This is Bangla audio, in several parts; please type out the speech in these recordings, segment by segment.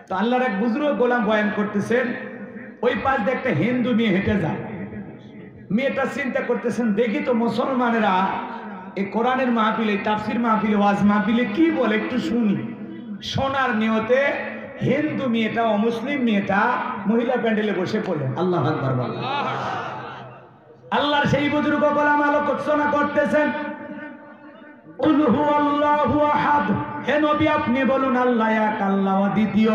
তো আল্লাহর এক বুজুর্গ গোলাম বয়ান করতেছেন, ওই পাশ দিয়ে একটা হিন্দু মেয়ে হেঁটে যায়। মেয়েটা চিন্তা করতেছেন, দেখি তো মুসলমানেরা এই কোরআনের মাহফিলে, তাফসির মাহফিলে, ওয়াজ মাহফিলে কি বলে একটু শুনি। শোনার নিয়তে হিন্দু মেয়েটা, অমুসলিম মেয়েটা মহিলা প্যান্ডেলে বসে পড়লেন। আল্লাহু আকবার বলেন। আল্লাহর সেই বুজুর্গ গোলাম আলোচনা করতেছেন, কুল হুয়াল্লাহু আহাদ, হে নবী আপনি বলুন আল্লাহ এক, আল্লাহ দ্বিতীয়।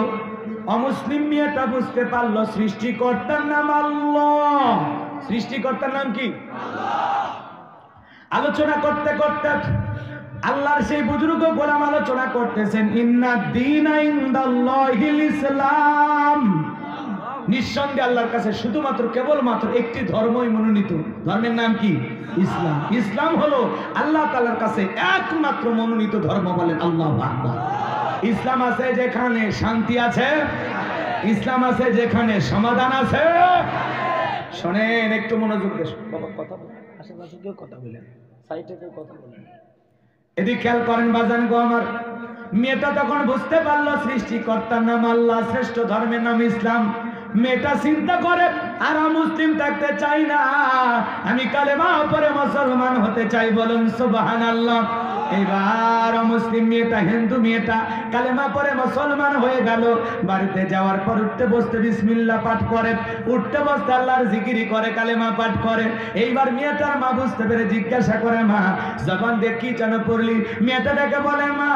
অমুসলিম মেয়েটা বুঝতে পারলো সৃষ্টিকর্তার নাম আল্লাহ। সৃষ্টিকর্তার নাম কি? আল্লাহ। আলোচনা করতে করতে আল্লাহর সেই বুজুর্গ গোলাম আলোচনা করতেছেন, ইন্নাদ দীনা ইনদাল্লাহিল ইসলাম, নিঃসন্দেহে আল্লাহর কাছে শুধুমাত্র কেবলমাত্র একটি ধর্মই মনোনীত। ধর্মের নাম কি? ইসলাম। ইসলাম হলো আল্লাহ তাআলার কাছে একমাত্র মনোনীত ধর্ম। বলেন আল্লাহু আকবার। ইসলাম আছে যেখানে শান্তি আছে, ইসলাম আছে যেখানে সমাধান আছে। শোনেন, একটু মনোযোগ দেন। বাবা কথা বলেন, আশেপাশে কেউ কথা বলেন, সাইডে কেউ কথা বলেন, এদিকে খেয়াল করেন বাজান গো আমার। মেয়েটা তখন বুঝতে পারলো সৃষ্টিকর্তার নাম আল্লাহ, শ্রেষ্ঠ ধর্মের নাম ইসলাম। মেয়েটা চিন্তা করে, আর মুসলিম থাকতে চাই না, আমি কালেমা পড়ে মুসলমান হতে চাই। বলুন সুবহানাল্লাহ। এবার মুসলিম মেয়েটা, হিন্দু মেয়েটা কালেমা পড়ে মুসলমান হয়ে গেল। বাড়িতে যাওয়ার পর উঠতে বসতে বিসমিল্লাহ পাঠ করে, উঠতে বসতে আল্লাহর জিকিরি করে, কালেমা পাঠ করে। এইবার মেয়েটার মা বুঝতে পেরে জিজ্ঞাসা করে, মা জবান দিয়ে কি যেন পড়লি? মেয়েটা ডেকে বলে, মা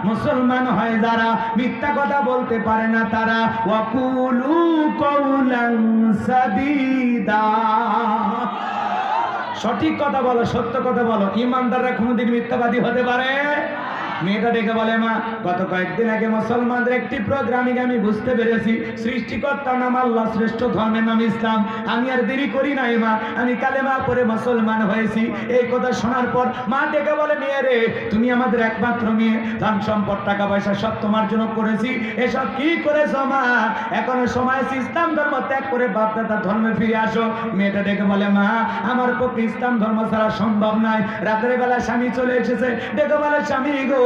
মুসলমান হয় যারা, মিথ্যা কথা বলতে পারে না তারা, ওয়াকুলু কওলান সাদীদা, সঠিক কথা বলো, সত্য কথা বলো। ইমানদাররা কোনোদিন মিথ্যাবাদী হতে পারে? মেয়েটা ডেকে বলে, মা গত কয়েকদিন আগে মুসলমানদের একটি প্রোগ্রামে আমি বুঝতে পেরেছি সৃষ্টিকর্তার নাম আল্লাহ, শ্রেষ্ঠ ধর্মের নাম ইসলাম। আমি আর দেরি করি নাই মা, আমি কালেমা পড়ে মুসলমান হয়েছি। এই কথা শোনার পর মা ডেকে বলে, মেয়ে রে, তুমি আমাদের একমাত্র মেয়ে, ধন সম্পদ টাকা পয়সা সব তোমার জন্য করেছি, এসব কি করেছো মা? এখনো সময় আছে, ইসলাম ধর্ম ত্যাগ করে বাপ দাদার ধর্মে ফিরে আসো। মেয়েটা ডেকে বলে, মা আমার পক্ষে ইসলাম ধর্ম ছাড়া সম্ভব নয়। রাতের বেলা স্বামী চলে এসেছে, ডেকে বলে, স্বামী গো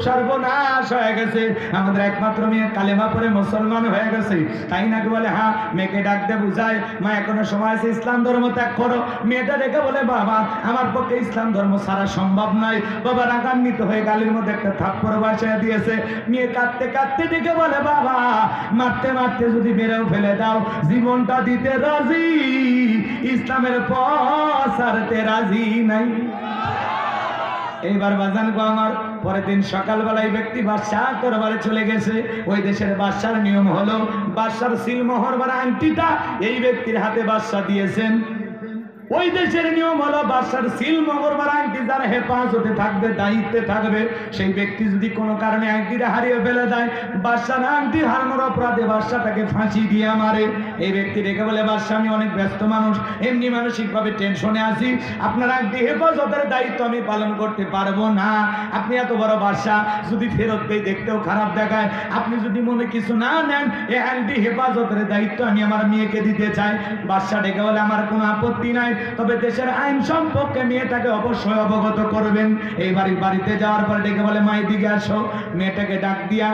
সর্বনাশ হয়ে গেছে, আমাদের একমাত্র মেয়ে কালেমা পড়ে মুসলমান হয়ে গেছে। তাই নাকি? বলে হ্যাঁ। মেয়েকে ডাকতে বুঝায়, মা এখনো সময় আছে, ইসলাম ধর্ম ত্যাগ করো। মেয়েটা ডেকে বলে, বাবা আমার পক্ষে ইসলাম ধর্ম ছাড়া সম্ভব নয়। বাবা রাগান্বিত হয়ে গালের মধ্যে একটা থাপ্পড় বসায় দিয়েছে। মেয়ে কাঁদতে কাঁদতে ডেকে বলে, বাবা মারতে মারতে যদি মেরেও ফেলে দাও, জীবনটা দিতে রাজি, ইসলামের পথ ছাড়তে রাজি নাই। এইবার বাজান গো আমার, পরের দিন সকালবেলায় ব্যক্তি বাদশাহ দরবারে চলে গেছে। ওই দেশের বাদশার নিয়ম হলো, বাদশার সিলমোহর বা আংটিটা এই ব্যক্তির হাতে বাদশা দিয়েছেন। ওই দেশের নিয়ম হলো, বাদশার সিলমোহর বা আংটি যার হেফাজতে থাকবে, দায়িত্বে থাকবে, সেই ব্যক্তি যদি কোনো কারণে আংটিটা হারিয়ে ফেলে দেয়, বাদশার আংটি হারানোর অপরাধে বাদশা তাকে ফাঁসি দিয়ে মারে। এই ব্যক্তি রেখে বলে, বাদশা আমি অনেক ব্যস্ত মানুষ, এমনি মানসিকভাবে টেনশনে আছি, আপনার আংটি হেফাজতের দায়িত্ব আমি পালন করতে পারবো না। আপনি এত বড় বাদশা, যদি ফেরত পেয়ে দেখতেও খারাপ দেখায়, আপনি যদি মনে কিছু না নেন, এই আংটি হেফাজতের দায়িত্ব আমি আমার মেয়েকে দিতে চাই। বাদশা ডেকে বলে, আমার কোনো আপত্তি নাই, তবে দেশের আইন সম্পর্কে মেয়েটাকে অবশ্যই অবগত করবেন। এই বাড়িতে যাওয়ার পর ডেকে বলে, মা এদিকে আসো। মেয়েটাকে ডাক দিয়া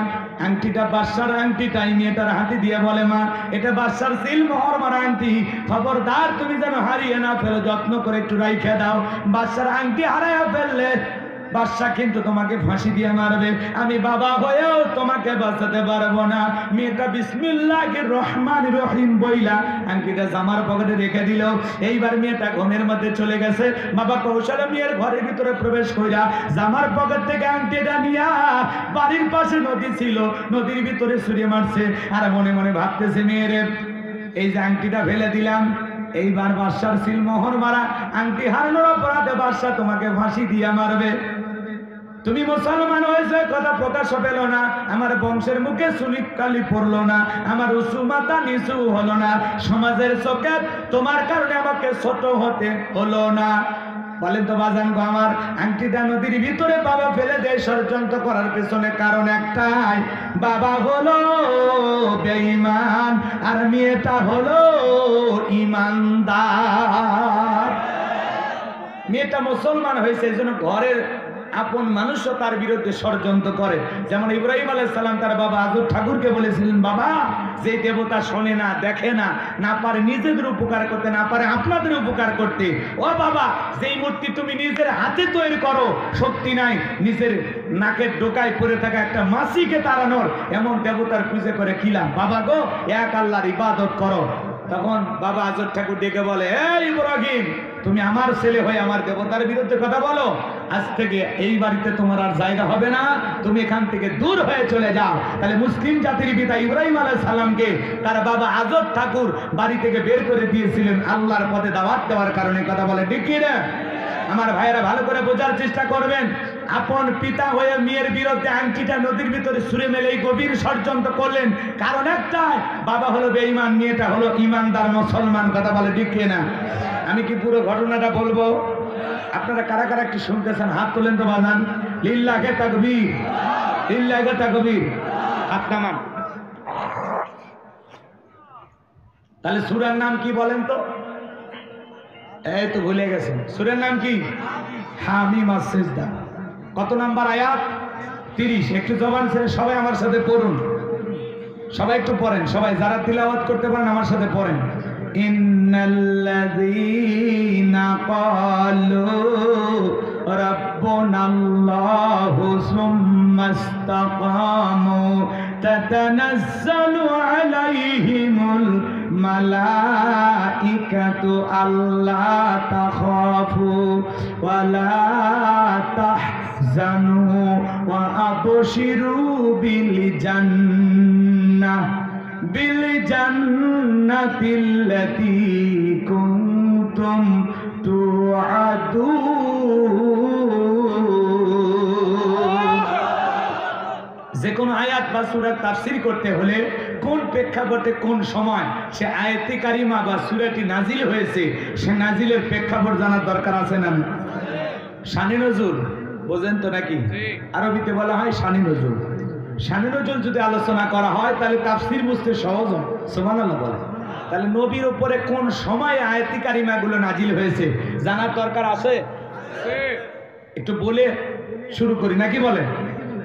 আংটিটা, বাদশার আংটিটাই মেয়েটার হাতে দিয়ে বলে, মা এটা বাদশার সিলমোহর মারা আংটি, খবরদার তুমি যেন হারিয়ে না ফেলো, যত্ন করে একটু রাইখে দাও। বাদশার আংটি হারাইয়া ফেললে বাদশা কিন্তু তোমাকে ফাঁসি দিয়ে মারবে, আমি বাবা হয়েও তোমাকে বাঁচাতে পারবো না। মেয়েটা বিসমিল্লাহির রহমানির রহিম বইলা আংটিটা জামার পকেটে রেখে দিল। এইবার মেয়েটা ঘুমের মধ্যে চলে গেছে। বাবা কৌশলে মেয়ের ঘরের ভিতরে প্রবেশ কইরা জামার পকেট থেকে আংটিটা নিয়া, বাড়ির পাশে নদী ছিল, নদীর ভিতরে ছুঁড়ে মারছে। আর মনে মনে ভাবতেছে, মেয়ের এই যে আংটিটা ফেলে দিলাম, এইবার বাদশার সিলমোহর মারা আংটি হারানোর অপরাধে বাদশা তোমাকে ফাঁসি দিয়ে মারবে। তুমি মুসলমান হয়েছে কথা প্রকাশ পেল না, আমার বংশের মুখে সুলিকালি পড়লো না, আমার উঁচু মাথা নিচু হলো না, সমাজের চোখে তোমার কারণে আমাকে ছোট হতে হলো না। বলেন তো বাজান গো আমার, আংটিটা নদীর ভিতরে বাবা ফেলে দেয় ষড়যন্ত্র করার পেছনে কারণ একটাই, বাবা হলো বেঈমান আর মেয়েটা হলো ইমানদার। মেয়েটা মুসলমান হয়েছে, এই জন্য ঘরের আপন মানুষও তার বিরুদ্ধে ষড়যন্ত্র করে। যেমন ইব্রাহিম আলাইহিস সালাম তার বাবা আজর ঠাকুরকে বলেছিলেন, বাবা যে দেবতা শোনে না, দেখে না, না পারে নিজেদের উপকার করতে, না পারে আপনাদের উপকার করতে, ও বাবা যেই মূর্তি তুমি নিজের হাতে তৈরি করো, শক্তি নাই নিজের নাকের ডোকায় পড়ে থাকা একটা মাছিকে তাড়ানোর, এমন দেবতার পূজা করে খিলাম, বাবা গো এক আল্লাহর ইবাদত করো। তখন বাবা আজর ঠাকুর ডেকে বলে, এই ইব্রাহিম, তুমি আমার ছেলে হয়ে আমার দেবতার বিরুদ্ধে কথা বলো, আজ থেকে এই বাড়িতে তোমার আর জায়গা হবে না, তুমি এখান থেকে দূর হয়ে চলে যাও। তাহলে মুসলিম জাতির পিতা ইব্রাহিম আলাইহিস সালামকে তার বাবা আজর ঠাকুর বাড়ি থেকে বের করে দিয়েছিলেন আল্লাহর পথে দাওয়াত দেওয়ার কারণে। কথা বলে ঠিক কি না? আমার ভাইয়েরা ভালো করে বোঝার চেষ্টা করবেন। আপন পিতা হয়ে মেয়ের বিরুদ্ধে আংটিটা নদীর ভিতরে ছুঁড়ে মেলে এই গভীর ষড়যন্ত্র করলেন, কারণ একটাই, বাবা হলো বেঈমান, মেয়েটা হলো ইমানদার মুসলমান। কথা বলে ঠিক কি না? আমি কি পুরো ঘটনাটা বলবো? আপনারা কারা কারা একটু শুনতেছেন হাত তোলেন তো বাজান। লিল্লাহে তাকবীর, লিল্লাহে তাকবীর, হাত নামান। তাহলে সূরার নাম কি বলেন তো? এই তো ভুলে গেছেন, সূরার নাম কি? হামিম আস-সিজদা। কত নাম্বার আয়াত? 30। একটু জবান ছেড়ে সবাই আমার সাথে পড়ুন, সবাই একটু পড়েন, সবাই যারা তিলাওয়াত করতে পারেন আমার সাথে পড়েন। ইন্নাল্লাযীনা ক্বালু রাব্বুনাল্লাহু সুম্মাস্তাকামু তাতানাজ্জালু আলাইহিমুল মালাইকাতু আল্লা তাখাফু ওয়া লা তাহজানু ওয়া আবশিরু বিল জান্নাহ বিল-জান্নাতিল্লাতী কুনতুম তুআদুন। যে কোনো আয়াত বা সূরার তাফসীর করতে হলে কোন প্রেক্ষাপটে কোন সময় সে আয়াতে কারিমা বা সূরাটি নাজিল হয়েছে, সে নাজিলের প্রেক্ষাপট জানার দরকার আছে না? শানে নজুল বোঝেন তো নাকি? আরবিতে বলা হয় শানে নজুল। শানে নজুল যদি আলোচনা করা হয় তাহলে তাফসীর বুঝতে সহজ হয়। সুবহানাল্লাহ বলে। তাহলে নবীর উপরে কোন সময় আয়াতি কারিমাগুলো নাজিল হয়েছে জানার দরকার আছে? একটু বলে শুরু করি নাকি বলেন?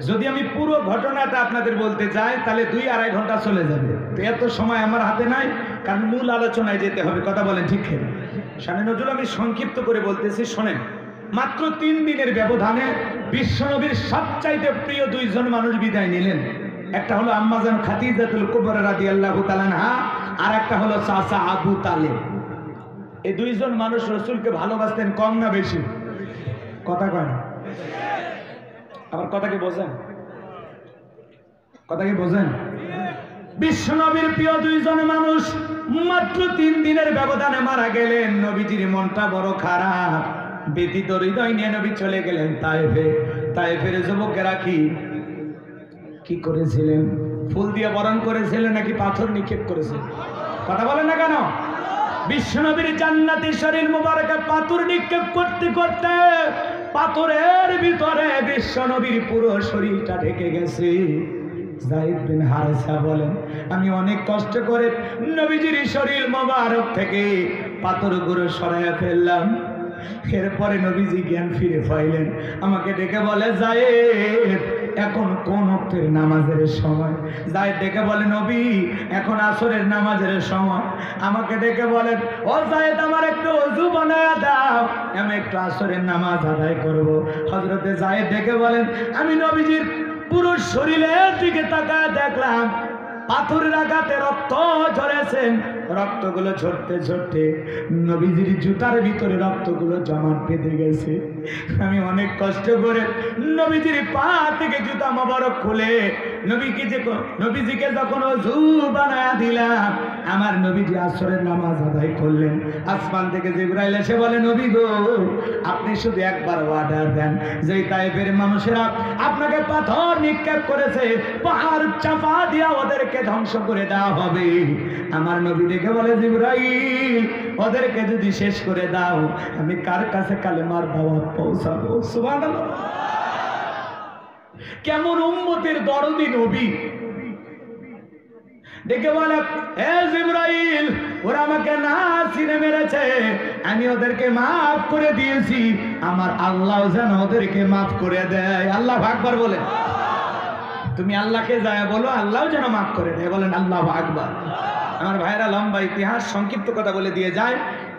যদি আমি পুরো ঘটনাটা আপনাদের বলতে যাই তাহলে 2-2.5 ঘন্টা চলে যাবে, তো এত সময় আমার হাতে নাই, কারণ মূল আলোচনায় যেতে হবে। কথা বলেন ঠিক কি? শানে নজুল আমি সংক্ষিপ্ত করে বলতেছি, শোনেন। মাত্র 3 দিনের ব্যবধানে বিশ্বনবীর সবচাইতে প্রিয় 2 জন মানুষ বিদায় নিলেন। একটা হলো আম্মাজান খাদিজাতুল কুবরা রাদিয়াল্লাহু তাআলা আনহা, আর একটা হলো চাচা আবু তালেব। এই 2 জন মানুষ রাসূলকে ভালোবাসতেন কম না বেশি? কথা কয় না, আবার কথা কি বোঝেন? কথা কি বোঝেন? বিশ্বনবীর প্রিয় 2 জন মানুষ মাত্র 3 দিনের ব্যবধানে মারা গেলেন। নবীজির মনটা বড় খারাপ, ব্যথিত হৃদয় নিয়ে নবী চলে গেলেন তায়েফে। তায়েফের যুবকেরা কি করেছিলেন? ফুল দিয়ে বরণ করেছিলেন নাকি পাথর নিক্ষেপ করেছিলেন? কথা বলেন না কেন? বিশ্বনবীর জান্নাতি শরীর মুবারকে পাথর নিক্ষেপ করতে করতে পাথরের ভিতরে বিশ্বনবীর পুরো শরীরটা ঢেকে গেছে। যায়েদ বিন হারেসা বলেন, আমি অনেক কষ্ট করে নবীজির শরীর মোবারক থেকে পাথরগুলো সরাইয়া ফেললাম। এরপরে নবীজি জ্ঞান ফিরে পাইলেন, আমাকে ডেকে বলে, যায়েদ এখন কোন ওয়াক্তের নামাজের সময়? যায়েদ ডেকে বলে, নবী এখন আসরের নামাজের সময়। আমাকে ডেকে বলেন, ও যায়েদ আমার একটু ওযু বানায়া দাও, আমি একটু আসরের নামাজ আদায় করব। হযরতে যায়েদ ডেকে বলেন, আমি নবীজির পুরো শরীরের দিকে তাকায় দেখলাম পাথরের আঘাতে রক্ত ঝরেছেন। রক্তগুলো ঝরতে ঝরতে নবীজির জুতার ভিতরে রক্তগুলো জমাট বেঁধে গেছে। আমি অনেক কষ্ট করে নবীজির পা থেকে জুতা মোবারক খুলে নবীজিকে যখন ওযু বানায়া দিলাম, আমার নবীজি আসরের নামাজ আদায় করলেন। আসমান থেকে জিবরাইল এসে বলে, নবী গো আপনি শুধু একবার অর্ডার দেন, যে তায়েফের মানুষেরা আপনাকে পাথর নিক্ষেপ করেছে, পাহাড় চাপা দিয়া ওদেরকে ধ্বংস করে দেওয়া হবে। আমার নবী দেখে বলে, জিবরাইল ওদেরকে যদি শেষ করে দাও, আমি কার কাছে কালেমার দাওয়াত পৌঁছাবো? সুবহানাল্লাহ। কেমন উম্মতের দরদি নবী! ডেকে বলে, হে জিবরাইল, ওরা আমাকে না চিনে মেরেছে, আমি ওদেরকে মাফ করে দিয়েছি, আমার আল্লাহ যেন ওদেরকে মাফ করে দেয়। আল্লাহু আকবার বলে। তুমি আল্লাহকে যায় বলো, আল্লাহ যেন মাফ করে দেয়। বলেন আল্লাহু আকবার। আমার ভাইরা, লম্বা ইতিহাস, সংক্ষিপ্ত কথা বলে দিয়ে যায়।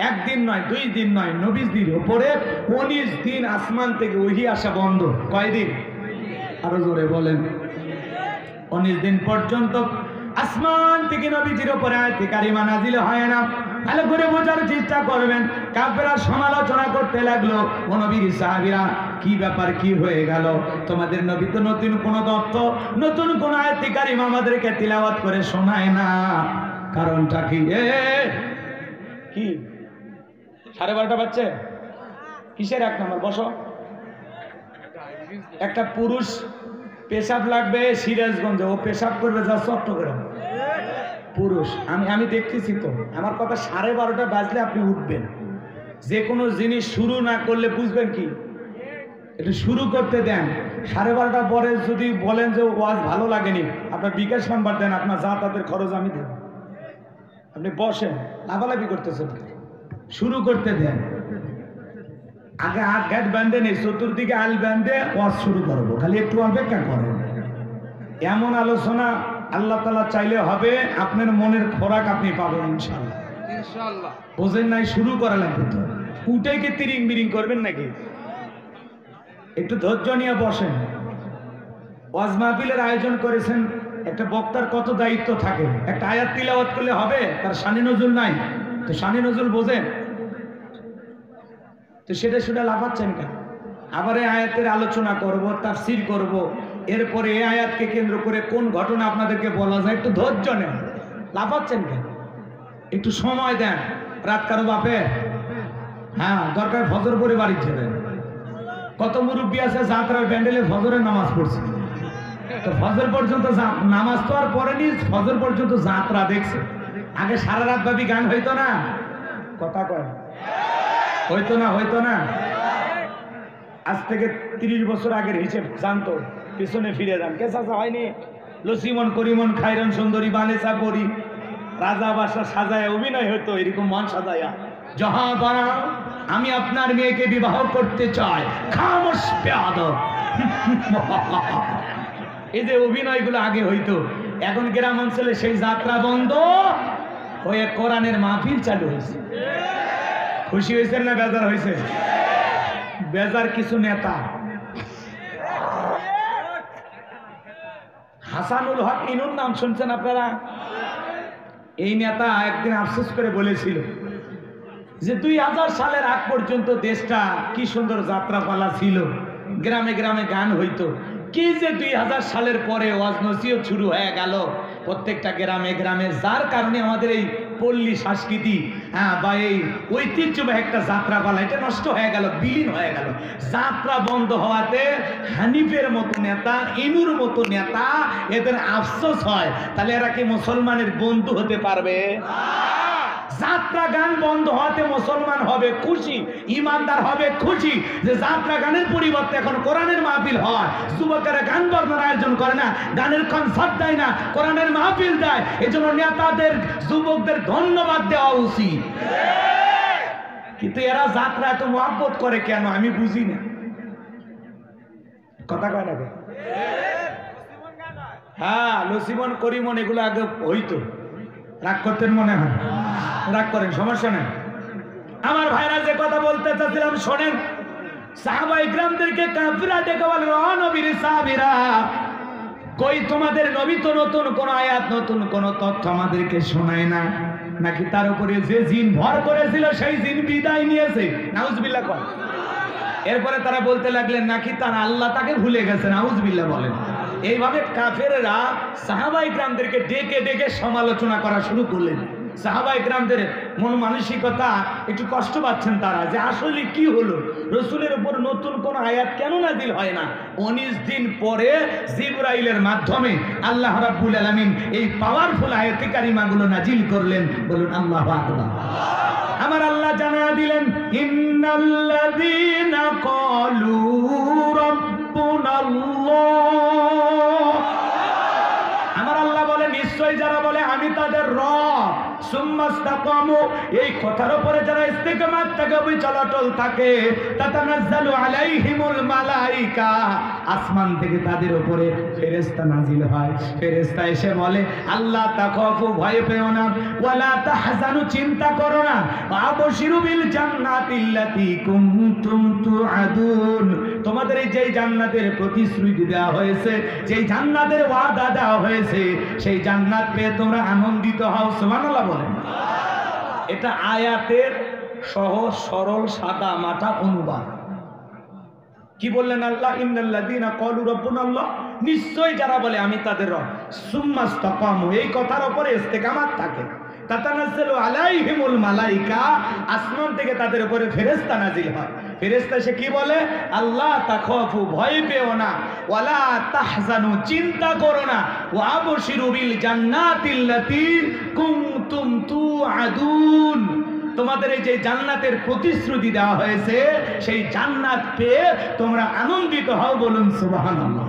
একদিন নয়, 2 দিন নয়, 29 উপরে 19 দিন আসমান থেকে ওহী আসা বন্ধ। কয়দিন? আরো জোরে বলেন। 19 দিন পর্যন্ত আসমান থেকে নবীজির উপরে আয়াতে কারিমা নাজিল হয় না। ভালো করে বোঝার চেষ্টা করবেন। কাফেররা সমালোচনা করতে লাগলো, ও নবীর সাহাবীরা, কি ব্যাপার, কি হয়ে গেল? তোমাদের নবী তো নতুন কোন তথ্য, নতুন কোন আয়াতে কারিমা আমাদেরকে তিলাওয়াত করে শোনায় না, কারণটা কি? কি 12:30 বাজছে? কিসের 1 নম্বর? বসো। একটা পুরুষ পেশাব লাগবে সিরাজগঞ্জে, ও পেশাব করবে যা চট্টগ্রাম। পুরুষ, আমি দেখতেছি তো। আমার কথা 12:30 বাজলে আপনি উঠবেন। যে কোনো জিনিস শুরু না করলে বুঝবেন কি? একটু শুরু করতে দেন। 12:30 পরে যদি বলেন যে ওয়াজ ভালো লাগেনি, আপনার বিকাশ নাম্বার দেন, আপনার যাতায়াতের খরচ আমি দেব। আপনি বসেন, লাফালাফি করতেছেন, শুরু করতে দেন। আগে হাত ঘাট বাঁধে নেই, চতুর্দিকে আল বাঁধে ওয়াজ শুরু করবো, খালি একটু অপেক্ষা করেন। এমন আলোচনা আল্লাহ তাআলা চাইলে হবে, আপনার মনের খোরাক আপনি পাবেন ইনশাআল্লাহ। ইনশাআল্লাহ। বোঝেন নাই? শুরু করা লাগবে তো। উঠে কি তিরিং বিরিং করবেন নাকি? একটু ধৈর্য নিয়ে বসেন। ওয়াজ মাহফিলের আয়োজন করেছেন, একটা বক্তার কত দায়িত্ব থাকে। একটা আয়াত তিলাওয়াত করলে হবে? তার শানে নজুল নাই তো। শানে নজুল বোঝেন তো, সেটা শুনে লাফাচ্ছেন কেন? আবার এই আয়াতের আলোচনা করব, তাফসীর করব, এরপরে এই আয়াতকে কেন্দ্র করে কোন ঘটনা আপনাদেরকে বলা যায়, একটু ধৈর্য নেন। লাফাচ্ছেন কেন? একটু সময় দেন। রাত কারো বাপে? হ্যাঁ, দরকার ফজর পরে বাড়ি যাবেন। কত মুরব্বী আছে যাত্রার প্যান্ডেলে ফজরের নামাজ পড়ছে, তো ফজর পর্যন্ত নামাজ তো আর পড়েনি, ফজর পর্যন্ত যাত্রা দেখছে। আগে সারা রাত ব্যাপী গান হইতো না? কথা কয় হইতো না? হইতো না? আজ থেকে 30 বছর আগের হিসেব জানতো, পিছনে ফিরে যান। কে চাচা হয়নি? লসিমন, করিমন, খাইরন সুন্দরী, বানেসা করি, রাজা বাসা সাজায় অভিনয় হতো, এরকম মন সাজায়া, জাহাঁপনা আমি আপনার মেয়েকে বিবাহ করতে চাই, খামোশ বেয়াদব। এই যে অভিনয়গুলো আগে হইতো, এখন গ্রাম অঞ্চলে সেই যাত্রা বন্ধ হয়ে কোরআনের মাহফিল চালু হয়েছে। খুশি হয়েছেন না বেজার হয়েছে? বেজার কিছু নেতা, হাসানুল হক ইনুর নাম শুনছেন আপনারা? এই নেতা একদিন আফসোস করে বলেছিল যে 2000 সালের আগ পর্যন্ত দেশটা কি সুন্দর যাত্রাপালা ছিল, গ্রামে গ্রামে গান হইতো। কি যে 2000 সালের পরে ওয়াজ নসিহত শুরু হয়ে গেল প্রত্যেকটা গ্রামে গ্রামে, যার কারণে আমাদের এই পল্লী সংস্কৃতি বা এই ঐতিহ্যবাহী একটা যাত্রাপালা এটা নষ্ট হয়ে গেল, বিলীন হয়ে গেল। যাত্রা বন্ধ হওয়াতে হানিফের মতো নেতা, ইনুর মতো নেতা, এদের আফসোস হয়। তাহলে এরা কি মুসলমানের বন্ধু হতে পারবে? যাত্রা গান বন্ধ হওয়াতে মুসলমান হবে খুশি, ইমানদার হবে খুশি যে যাত্রা গানের পরিবর্তে এখন কোরআনের মাহফিল হয়। যুবকেরা গান বাজনার আয়োজন করে না, গানের কনসার্ট দেয় না, কোরআনের মাহফিল দেয়। এই জন্য নেতাদের, যুবকদের ধন্যবাদ দেওয়া উচিত। কিন্তু এরা যাত্রা এত মহব্বত করে কেন আমি বুঝি না। কথা কয় না? হ্যাঁ, লসিমন, করিমন এগুলো আগে হইতো। রাগ করতেন মনে হয়? রাগ করেন, সমস্যা নেই। আমার ভাইরা যে কথা বলতে চাচ্ছিলাম শোনেন। সাহাবায়ে কিরামদেরকে কাফিররা ডেকে বলে, ও নবীর সাহাবীরা, কই তোমাদের নবী তো নতুন কোন আয়াত, নতুন কোন তথ্য আমাদেরকে শোনায় না, নাকি তার উপরে যে জিন ভর করেছিল সেই জিন বিদায় নিয়েছে? নাউজুবিল্লাহ কয়। এরপরে তারা বলতে লাগলেন নাকি তার আল্লাহ তাকে ভুলে গেছে। নাউজুবিল্লাহ বলেন। এইভাবে কাফেররা সাহাবায়ে কিরামদেরকে ডেকে ডেকে সমালোচনা করা শুরু করলেন। সাহাবায়ে কিরামদের মন মানসিকতা একটু কষ্ট পাচ্ছেন তারা, যে আসলে কি হলো, রসুলের উপর নতুন কোন আয়াত কেন নাযিল হয় না? 19 দিন পরে জিবরাইলের মাধ্যমে আল্লাহ রাব্বুল আলামিন এই পাওয়ারফুল আয়াতে কারিমাগুলো নাযিল করলেন। বলুন আল্লাহু আকবার। আমার আল্লাহ জানায়া দিলেন, ইন্নাল্লাযীনা ক্বালু রাব্বুনাল্লাহ। আমার আল্লাহ বলে, নিশ্চয় যারা বলে আমি তাদের রব, সুম্মাস্তাকামু, এই কথার উপরে যারা ইস্তিকামাত থাকে, অবিচল থাকে, তাতানাজ্জালু আলাইহিমুল মালাইকা, আসমান থেকে তাদের উপরে ফেরেশতা নাজিল হয়। ফেরেশতা এসে বলে আল্লাহ তাখাফু, ভয় পেও না, ওয়ালা তাহজানু, চিন্তা করো না, আবশিরু বিল জান্নাতিল্লাতী কুনতুম তুআদুন, তোমাদের এই যে জান্নাতের প্রতিশ্রুতি দেওয়া হয়েছে, যেই জান্নাতের ওয়াদা দেওয়া হয়েছে, সেই জান্নাত পেয়ে তোমরা আনন্দিত হও। সুবহানাল্লাহ বলেন। এটা আয়াতের সহজ সরল সাদা মাটা অনুবাদ। কি বললেন আল্লাহ? ইন্নাল্লাযীনা ক্বালু রাব্বুনাল্লাহ, নিশ্চয় যারা বলে আমি তাদের রব, সুম্মাস্তাকামু, এই কথার উপরে ইস্তেকামাত থাকে, তাতানাজ্জালু আলাইহিমুল মালাইকা, আসমান থেকে তাদের উপরে ফেরেশতা নাজিল হয়। ফেরেশতা সে কি বলে? আল্লাহ তাখাফু, ভয় পেও না, ওয়ালা তাহজানু, চিন্তা করো না, ওয়া আবশিরু বিল জান্নাতিল্লাতী কুনতুম তুআদুন, তোমাদের এই যে জান্নাতের প্রতিশ্রুতি দেওয়া হয়েছে, সেই জান্নাত পেয়ে তোমরা আনন্দিত হও। বলুন সুবহানাল্লাহ।